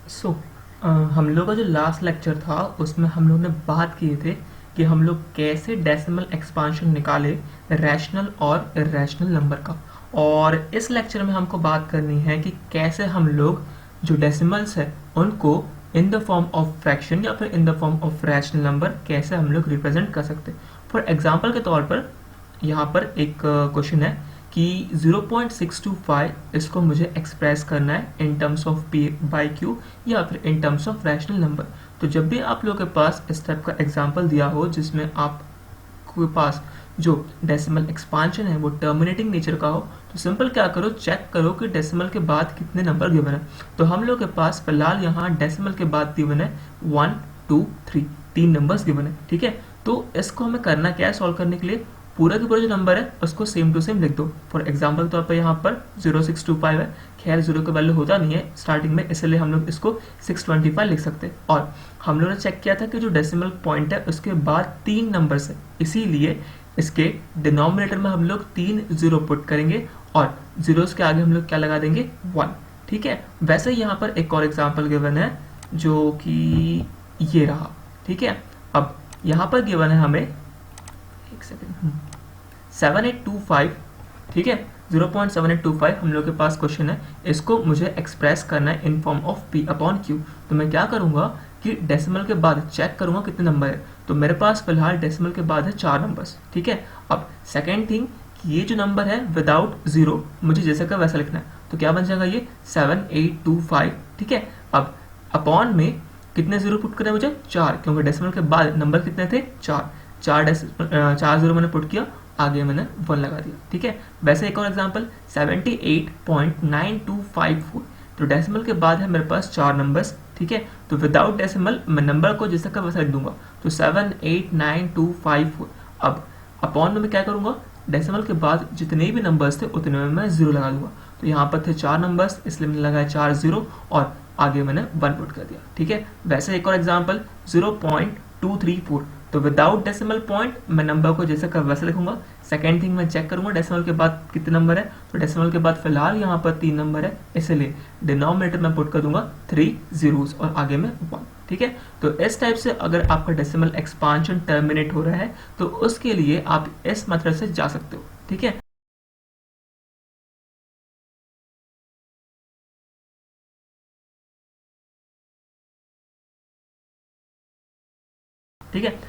सो हम लोग का जो लास्ट लेक्चर था उसमें हम लोग ने बात किए थे कि हम लोग कैसे डेसिमल एक्सपांशन निकाले रैशनल और इरेशनल नंबर का। और इस लेक्चर में हमको बात करनी है कि कैसे हम लोग जो डेसिमल्स है उनको in the form of fraction या फिर in the form of rational number कैसे हम लोग रिप्रेजेंट कर सकते हैं। फॉर एग्जांपल के तौर पर यहाँ पर एक क्वेश्चन है कि 0.625 इसको मुझे एक्सप्रेस करना है in terms of P by Q या फिर in terms of rational number. तो जब भी आप लोगों के पास इस टाइप का एग्जांपल दिया हो जिसमें आपके पास जो डेसिमल एक्सपांशन है वो टर्मिनेटिंग नेचर का हो, तो सिंपल क्या करो, चेक करो कि डेसिमल के बाद कितने नंबर गिवन है। तो हम लोग के पास फिलहाल यहाँ डेसिमल के बाद गिवन है 1 2 3, तीन नंबर्स गिवन है। ठीक है, तो इसको हमें करना क्या है, सॉल्व करने के लिए पूरा के पूरा जो नंबर है उसको सेम टू सेम लिख दो। फॉर एग्जांपल तो आप यहाँ पर 0625 है, खैर जीरो का वैल्यू होता नहीं है स्टार्टिंग में, इसलिए हम लोग इसको 625 लिख सकते हैं। और हम लोगों ने चेक किया था कि जो डेसिमल पॉइंट है उसके बाद तीन नंबर्स है, इसीलिए इसके डिनोमिनेटर में हम लोग 3 जीरो पुट करेंगे और जीरोस के आगे हम लोग क्या लगा देंगे 1। ठीक है, वैसे यहाँ पर एक और एग्जाम्पल गिवन है जो कि ये रहा। ठीक है, अब यहाँ पर गिवन है हमें, एक सेकेंड, 7825। ठीक है, 0.7825 हम लोग के पास क्वेश्चन है, इसको मुझे एक्सप्रेस करना है in form of p upon Q. तो मैं क्या करूंगा कि डेसिमल के बाद चेक करूंगा कितने नंबर है। तो मेरे पास फिलहाल डेसिमल के बाद है 4 नंबर्स। ठीक है, अब सेकेंड थिंग, ये जो नंबर है विदाउट जीरो मुझे जैसे का वैसा लिखना है, तो क्या बन जाएगा ये 7825। ठीक है, अब अपॉन में कितने जीरो पुट करें मुझे 4, क्योंकि डेसिमल के बाद नंबर कितने थे 4, 4 जीरो मैंने पुट किया, आगे मैंने 1 लगा दिया। ठीक है, वैसे एक और एग्जांपल 78.9254, तो डेसिमल के बाद है मेरे पास 4 नंबर्स। ठीक है, तो विदाउट डेसिमल मैं नंबर को जैसा का वैसा लिख दूंगा, तो 789254। अब अपॉन में मैं क्या करूंगा, डेसिमल के बाद जितने भी नंबर्स थे उतने में मैं जीरो लगा दूंगा। तो यहाँ पर थे 4 नंबर्स, इसलिए मैंने लगाया 4 जीरो और आगे मैंने 1 पुट कर दिया। ठीक है, वैसे एक और एग्जांपल 0.234, तो विदाउट डेसिमल पॉइंट मैं नंबर को जैसे का वैसे लिखूंगा। सेकेंड थिंग मैं चेक करूंगा डेसिमल के बाद कितने नंबर है, तो डेसिमल के बाद फिलहाल यहाँ पर 3 नंबर है, इसलिए डिनोमिनेटर में पुट कर दूंगा 3 जीरोस और आगे में 1। ठीक है, तो इस टाइप से अगर आपका डेसिमल एक्सपांशन टर्मिनेट हो रहा है तो उसके लिए आप इस मेथड से जा सकते हो। ठीक है, ठीक है,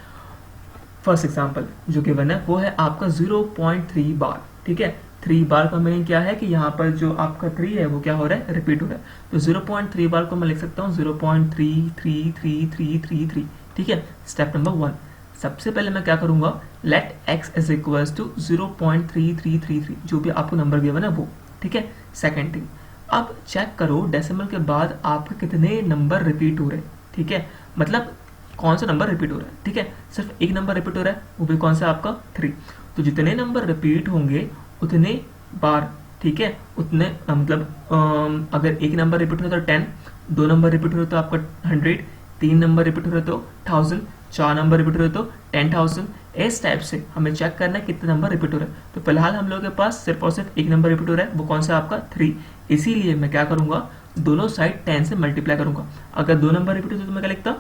फर्स्ट एग्जांपल जो गिवन है वो है आपका 0.3 बार। ठीक है, 3 बार का मीनिंग क्या है कि यहाँ पर जो आपका 3 है वो क्या हो रहा है, रिपीट हो रहा है। तो 0.3 बार को मैं लिख सकता हूँ 0.33333। ठीक है, स्टेप नंबर 1, सबसे पहले मैं क्या करूंगा, let x is equals to 0.3333, जो भी आपको नंबर गिवन है वो। ठीक है, सेकेंड थिंग, अब चेक करो डेसिमल के बाद आपके कितने नंबर रिपीट हो रहे हैं। ठीक है, मतलब कौन सा नंबर रिपीट हो रहा है। ठीक है, सिर्फ एक नंबर रिपीट हो रहा है, वो भी कौन सा आपका 3। तो जितने नंबर रिपीट होंगे उतने बार, ठीक है, उतने मतलब अगर एक नंबर रिपीट हो रहा है तो 10, 2 नंबर रिपीट हो रहे तो आपका 100, 3 नंबर रिपीट हो रहे तो 1000, 4 नंबर रिपीट हो रहे तो 10,000। इस टाइप से हमें चेक करना है कितने नंबर रिपीट हो रहे हैं। तो फिलहाल हम लोगों के पास सिर्फ और सिर्फ एक नंबर रिपीट हो रहा है, वो कौन सा आपका 3। इसीलिए मैं क्या करूंगा, दोनों साइड 10 से मल्टीप्लाई करूंगा। अगर 2 नंबर रिपीट होते तो मैं क्या लिखता,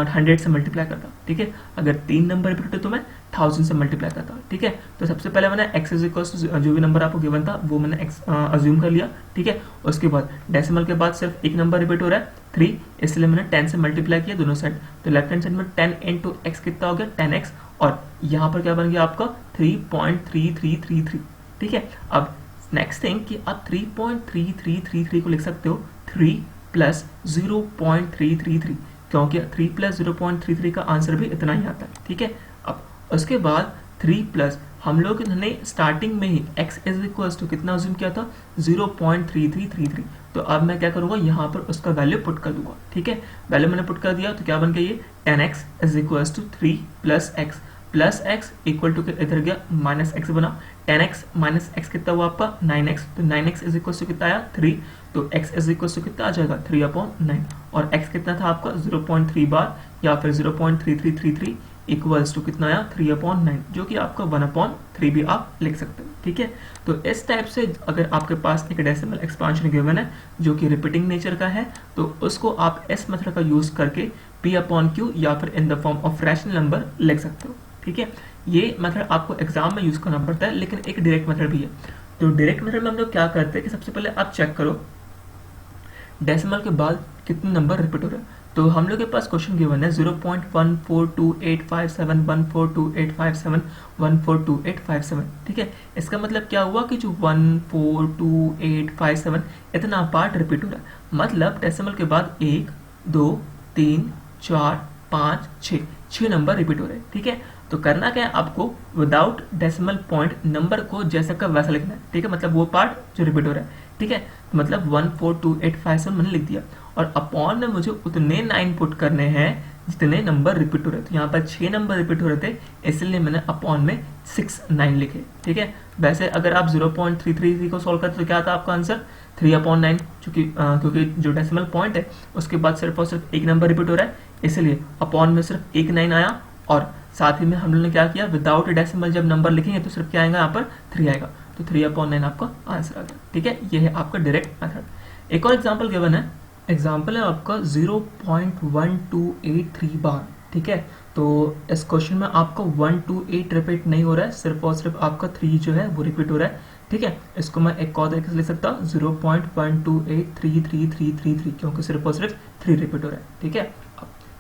100 से मल्टीप्लाई करता। ठीक है, अगर 3 नंबर रिपीट होते तो मैं 1000 से मल्टीप्लाई करता। ठीक है, तो सबसे पहले मैंने x इज इक्वल जो भी नंबर आपको गिवन था वो मैंने अज्यूम कर लिया। ठीक है, उसके बाद डेसिमल के बाद सिर्फ एक नंबर रिपीट हो रहा है 3, इसलिए मैंने 10 से मल्टीप्लाई किया दोनों साइड। तो लेफ्ट हैंड साइड में 10 इंटू एक्स कितना हो गया 10x, और यहाँ पर क्या बन गया आपका 3.3333। ठीक है, अब नेक्स्ट थिंग कि आप 3.3333 को लिख सकते हो 3 प्लस 0.333, क्योंकि 3 प्लस 0.33 का आंसर भी इतना ही आता है। ठीक है, अब उसके बाद 3 प्लस हम लोग ने स्टार्टिंग में ही x इज इक्वल टू कितना अज्यूम किया था 0.3333। तो अब मैं क्या करूंगा, यहाँ पर उसका वैल्यू पुट कर दूंगा। ठीक है, वैल्यू मैंने पुट कर दिया तो क्या बन गया ये 10x is equal to 3 plus x equal to इधर गया माइनस x बना, 10x माइनस x कितना हुआ आपका 9x, तो 9x इज इक्वल टू कितना आया 3, तो x इज इक्वल टू कितना आ जाएगा 3/9, और x कितना था आपका 0.3 बार या फिर 0.3333, इक्वल्स टू कितना आया 3/9, जो कि आपका 1/3 भी आप लिख सकते हो। ठीक है, तो इस टाइप से अगर आपके पास एक डेसिमल एक्सपांशन गिवन है जो कि रिपीटिंग नेचर का है, तो उसको आप इस मेथड का यूज करके P/Q या फिर in the form of rational number लिख सकते हो। ठीक है, ये मेथड आपको एग्जाम में यूज करना पड़ता है, लेकिन एक डायरेक्ट मेथड भी है। तो डायरेक्ट मेथड में हम लोग क्या करते हैं कि सबसे पहले आप चेक करो डेसिमल के बाद कितने नंबर रिपीट हो रहे हैं। तो हम लोग के पास क्वेश्चन गिवन है 0.142857 142857 142857। ठीक है, इसका मतलब क्या हुआ कि जो 14287 इतना पार्ट रिपीट हो रहा है, मतलब डेसिमल के बाद 1 2 3 4 5 6 नंबर रिपीट हो रहे हैं। ठीक है, तो करना क्या है आपको, विदाउट डेसिमल पॉइंट नंबर को जैसा का वैसा लिखना है। ठीक है, मतलब वो पार्ट जो रिपीट हो रहा है। ठीक है, तो मतलब 14287 मैंने लिख दिया और अपॉन में मुझे उतने 9 पुट करने हैं जितने नंबर रिपीट हो रहे थे। तो यहाँ पर 6 नंबर रिपीट हो रहे थे, इसलिए मैंने अपॉन में 6 लिखे। ठीक है, वैसे अगर आप 0.333 को सॉल्व करते तो क्या था आपका आंसर 3/9, क्योंकि जो डेसिमल पॉइंट है उसके बाद सिर्फ और सिर्फ एक नंबर रिपीट हो रहा है, इसलिए अपॉन में सिर्फ एक 9 आया। और साथ ही में हम लोगों ने क्या किया, विदाउट डेसिमल जब नंबर लिखेंगे तो सिर्फ क्या आएगा, यहाँ पर 3 आएगा, तो 3/9 आपका आंसर आ गया। ठीक है, ये है आपका डायरेक्ट मेथड। एक और एग्जांपल गिवन है, एग्जांपल है आपका 0.1283 बार। ठीक है, तो इस क्वेश्चन में आपका 128 रिपीट नहीं हो रहा है, सिर्फ और सिर्फ आपका 3 जो है वो रिपीट हो रहा है। ठीक है, इसको मैं एक और तरीके से लिख सकता हूँ 0.12833333, क्योंकि सिर्फ और सिर्फ 3 रिपीट हो रहा है। ठीक है,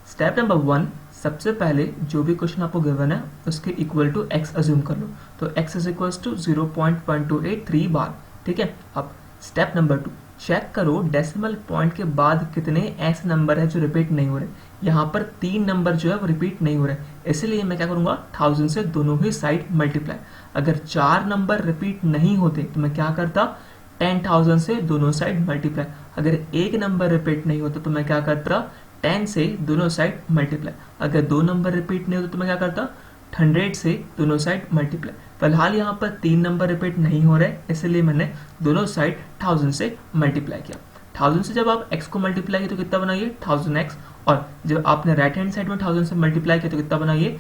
स्टेप नंबर 1, सबसे पहले जो भी क्वेश्चन आपको गिवन है उसके इक्वल टू x अज्यूम कर लो, तो x इज इक्वल टू 0.1283 बार। ठीक है, अब स्टेप नंबर 2, चेक करो डेसिमल पॉइंट के बाद कितने ऐसे नंबर है जो रिपीट नहीं हो रहे। यहाँ पर 3 नंबर जो है वो रिपीट नहीं हो रहे, इसलिए मैं क्या करूंगा, 1000 से दोनों ही साइड मल्टीप्लाई। अगर 4 नंबर रिपीट नहीं होते तो मैं क्या करता, 10,000 से दोनों साइड मल्टीप्लाई। अगर एक नंबर रिपीट नहीं होता तो मैं क्या करता, 10 से दोनों साइड मल्टीप्लाई। अगर 2 नंबर रिपीट नहीं होते तो मैं क्या करता, 100 से दोनों साइड मल्टीप्लाई। फिलहाल यहाँ पर 3 नंबर रिपीट नहीं हो रहे, इसलिए मैंने दोनों साइड 1000 से मल्टीप्लाई किया। 1000 से जब आप x को मल्टीप्लाई किया तो कितना बनाइए 1000x, और जब आपने राइट हैंड साइड में 1000 से मल्टीप्लाई किया तो कितना बनाइए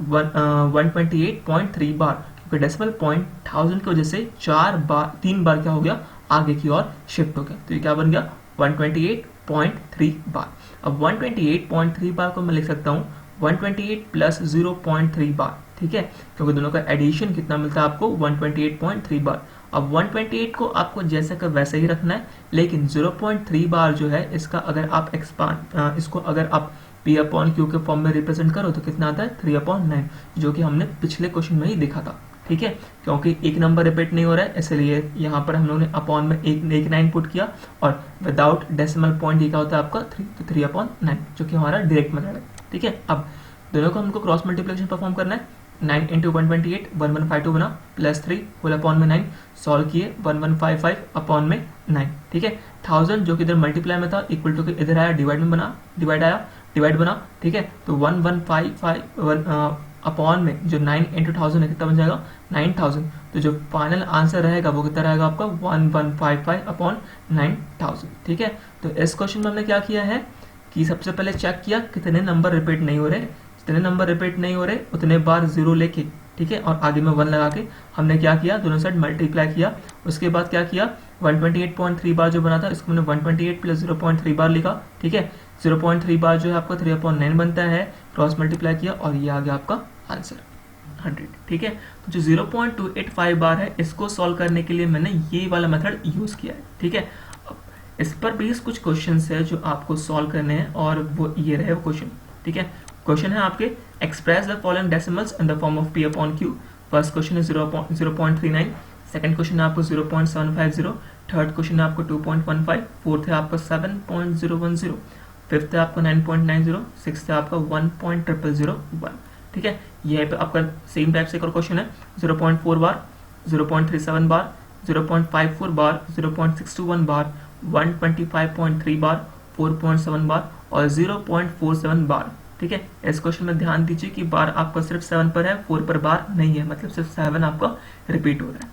128.3 बार, क्योंकि डेसिमल पॉइंट 1000 की वजह से 3 बार क्या हो गया, आगे की ओर शिफ्ट हो गया। तो ये क्या बन गया 128.3 बार। अब 128.3 बार को मैं लिख सकता हूँ 128 प्लस 0.3 बार। ठीक है, क्योंकि दोनों का एडिशन कितना मिलता है आपको 128.3 बार। अब 128 को आपको जैसे का वैसे ही रखना है, लेकिन 0.3 बार जो है इसका अगर आप इसको अगर आप P/Q के फॉर्म में रिप्रेजेंट करो तो कितना आता है 3/9, जो कि हमने पिछले क्वेश्चन में ही देखा था। ठीक है, क्योंकि एक नंबर रिपीट नहीं हो रहा है इसलिए यहाँ पर हम लोगों ने अपॉन में एक 9 पुट किया, और विदाउट डेसिमल पॉइंट ये क्या होता है आपका 3, तो 3/9, जो कि हमारा डायरेक्ट मेथड है। ठीक है, अब दोनों को हमको क्रॉस मल्टीप्लिकेशन परफॉर्म करना है। 9 इंटू 128 1152 बना, प्लस 3 होल अपॉन में 9, सॉल्व किए 1155 अपॉन में 9। ठीक है, 1000 जो कि इधर मल्टीप्लाई में था इक्वल टू के इधर आया डिवाइड में बना, डिवाइड बना। ठीक है, तो 1155 अपॉन में जो 9 इंटू 1000 है कितना बन जाएगा 9000। तो जो फाइनल आंसर रहेगा वो कितना रहेगा आपका 1155 अपॉन 9000। ठीक है, तो इस क्वेश्चन में हमने क्या किया है कि सबसे पहले चेक किया कितने नंबर रिपीट नहीं हो रहे, जितने नंबर रिपीट नहीं हो रहे उतने बार 0 लेके, ठीक है, और आगे में 1 लगा के हमने क्या किया, दोनों साइड मल्टीप्लाई किया। उसके बाद क्या किया 128.3 बार जो बना था इसको मैंने 128 प्लस 0.3 बार लिखा। ठीक है, 0.3 बार जो है आपका 3/9 बनता है, क्रॉस मल्टीप्लाई किया और ये आ गया आपका आंसर 100। ठीक है, तो जो 0.285 बार है इसको सॉल्व करने के लिए मैंने ये वाला मेथड यूज किया है। ठीक है, इस पर बेस्ड कुछ क्वेश्चंस है जो आपको सॉल्व करने हैं और वो ये रहे वो क्वेश्चन। ठीक है, क्वेश्चन है आपके express the following decimals in the form of P/Q। First question है 0.39, सेकंड क्वेश्चन है आपको 0.750, थर्ड क्वेश्चन है आपको 2.15, फोर्थ है आपका 7.010, फिफ्थ है आपका 9.90, सिक्स्थ है आपका 1.0001। ठीक है, ये पे आपका सेम टाइप से एक और क्वेश्चन है 0.4 बार, 0.37 बार, 0.54 बार, 0.621 बार, 125.3 बार, 4.7 बार और 0.47 बार। ठीक है, इस क्वेश्चन में ध्यान दीजिए कि बार आपका सिर्फ 7 पर है, 4 पर बार नहीं है, मतलब सिर्फ 7 आपका रिपीट हो रहा है।